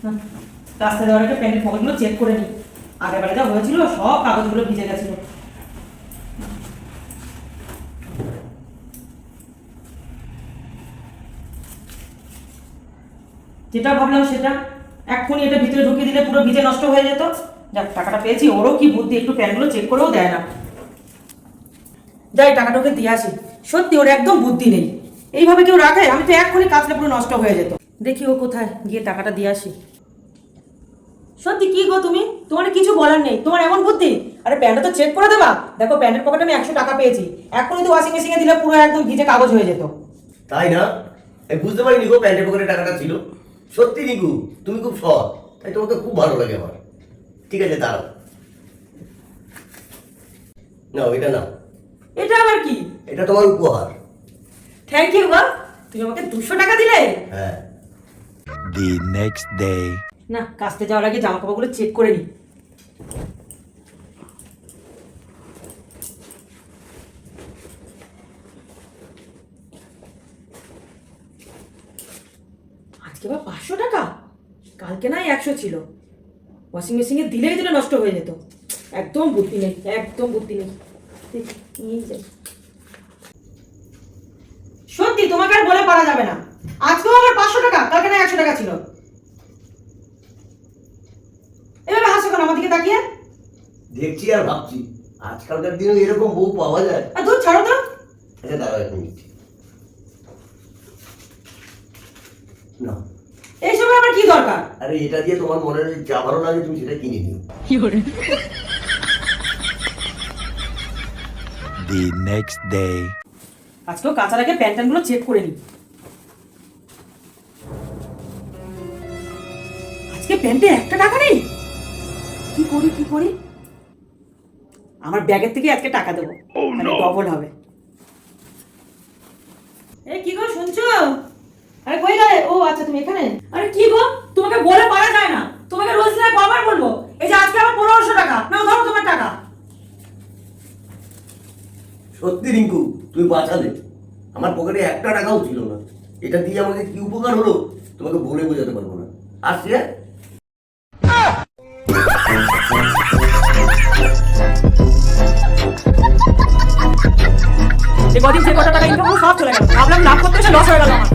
না, রাস্তায় যাওয়ার একটা প্যান্টের পকেটগুলো চেক করে নি। আগের বেলা যা হয়েছিল সব কাগজগুলো ভিজে গেছিল। যেটা ভাবলাম সেটা, এক্ষুনি এটা ভিতরে ঢুকিয়ে দিলে পুরো ভিজে নষ্ট হয়ে যেত। যাক, টাকাটা পেয়েছি। ওরও কি বুদ্ধি, একটু প্যান্টগুলো চেক করেও দেয় না। যাই, টাকাটা ওকে দিয়ে আসি। সত্যি ওর একদম বুদ্ধি নেই। এইভাবে কেউ রাখে? আমি তো এক্ষুনি কাচলে পুরো নষ্ট হয়ে যেত। দেখি ও কোথায়, গিয়ে টাকাটা দিয়ে আসি। সত্যি কি গো তুমি, তোমার কিছু বলার নেই, তোমার এমন বুদ্ধি। আরে প্যান্টটা তো চেক করে দেবা। দেখো প্যান্টের পকেটে আমি 100 টাকা পেয়েছি। এখনই তো ওয়াশিং মেশিনে দিলে পুরো একদম ভিজে কাগজ হয়ে যেত। তাই না? আমি বুঝতে পারিনি গো প্যান্টের পকেটে টাকাটা ছিল। সত্যি নিকু, তুমি খুব সৎ, তাই তোমাকে খুব ভালো লাগে আমার। ঠিক আছে, দাঁড়াও। নাও, এটা নাও। এটা আবার কি? এটা তোমার উপহার। থ্যাংক ইউ গো, তুমি আমাকে 200 টাকা দিলে। হ্যাঁ। The next day. না, কাচতে যাওয়ার আগে জামা কাপড়গুলো চেক করে নি। আজকে বা 500 টাকা, কালকে নাই 100 ছিল। ওয়াশিং মেশিনে দিলেই দিলে নষ্ট হয়ে যেত। একদম বুদ্ধি নেই, একদম বুদ্ধি নেই। দেখি, নিয়েই যাই। সত্যি তোমাকে আর বলে পারা যাবে না। আজকেও আমার 500 টাকা, কালকে নাই 100 টাকা ছিল। এভাবে হাসো কেন আমার দিকে তাকিয়ে? দেখছি আর ভাবছি, আজকালকার দিনে এরকম বউ পাওয়া যায়? আর দূর ছাড়ো তো। আচ্ছা দাঁড়াও, এক মিনিট। না, এইসব আমার কি দরকার? আরে এটা দিয়ে তোমার মনের যা ভালো লাগে তুমি সেটা কিনে নিও। The next day. আজকেও কাঁচার আগে প্যান্টানগুলো চেক করে নি। আজকে প্যান্টে 1 টাকা নেই। কি করি কি করি? আমার ব্যাগের থেকে আজকে টাকা দেবো, ডবল হবে। এই কি গো, শুনছো? আরে কই গেলে? ও আচ্ছা, তুমি এখানে। আরে কি গো, তোমাকে বলে পারা যায় না। তোমাকে রোজ দিনে কবার বলবো? এই যে আজকে আমার 1500 টাকা, নাও ধরো তোমার টাকা। সত্যি রিঙ্কু, তুমি বাঁচালে। আমার পকেটে 1 টাকাও ছিল না। এটা দিয়ে আমাকে কি উপকার হলো তোমাকে বলে বোঝাতে পারবো না। আসছি, হ্যাঁ? যে কদিন যে কত টাকা ইনকাম হলো সব চলে গেল। ভাবলাম লাভ করতে এসে লস হয়ে গেল আমার।